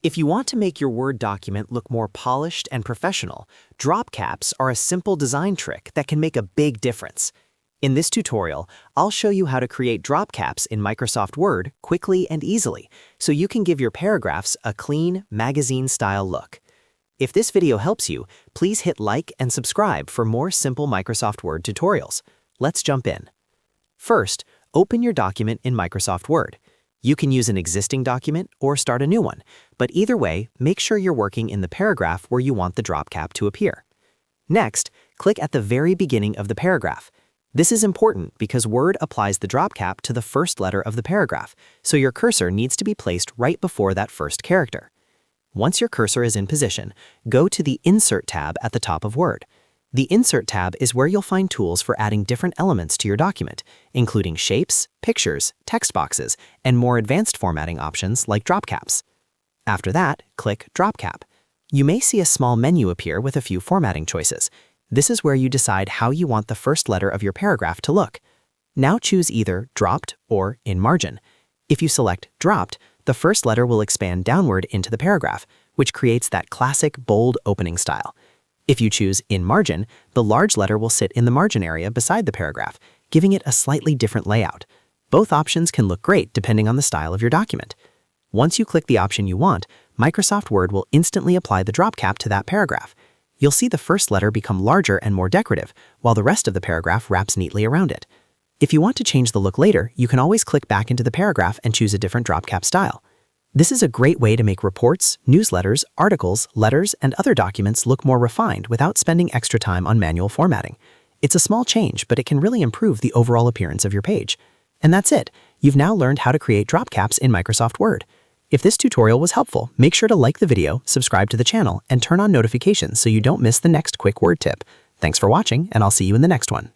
If you want to make your Word document look more polished and professional, drop caps are a simple design trick that can make a big difference. In this tutorial, I'll show you how to create drop caps in Microsoft Word quickly and easily, so you can give your paragraphs a clean, magazine-style look. If this video helps you, please hit like and subscribe for more simple Microsoft Word tutorials. Let's jump in. First, open your document in Microsoft Word. You can use an existing document or start a new one, but either way, make sure you're working in the paragraph where you want the drop cap to appear. Next, click at the very beginning of the paragraph. This is important because Word applies the drop cap to the first letter of the paragraph, so your cursor needs to be placed right before that first character. Once your cursor is in position, go to the Insert tab at the top of Word. The Insert tab is where you'll find tools for adding different elements to your document, including shapes, pictures, text boxes, and more advanced formatting options like drop caps. After that, click Drop Cap. You may see a small menu appear with a few formatting choices. This is where you decide how you want the first letter of your paragraph to look. Now choose either Dropped or In Margin. If you select Dropped, the first letter will expand downward into the paragraph, which creates that classic bold opening style. If you choose In Margin, the large letter will sit in the margin area beside the paragraph, giving it a slightly different layout. Both options can look great depending on the style of your document. Once you click the option you want, Microsoft Word will instantly apply the drop cap to that paragraph. You'll see the first letter become larger and more decorative, while the rest of the paragraph wraps neatly around it. If you want to change the look later, you can always click back into the paragraph and choose a different drop cap style. This is a great way to make reports, newsletters, articles, letters, and other documents look more refined without spending extra time on manual formatting. It's a small change, but it can really improve the overall appearance of your page. And that's it. You've now learned how to create drop caps in Microsoft Word. If this tutorial was helpful, make sure to like the video, subscribe to the channel, and turn on notifications so you don't miss the next quick Word tip. Thanks for watching, and I'll see you in the next one.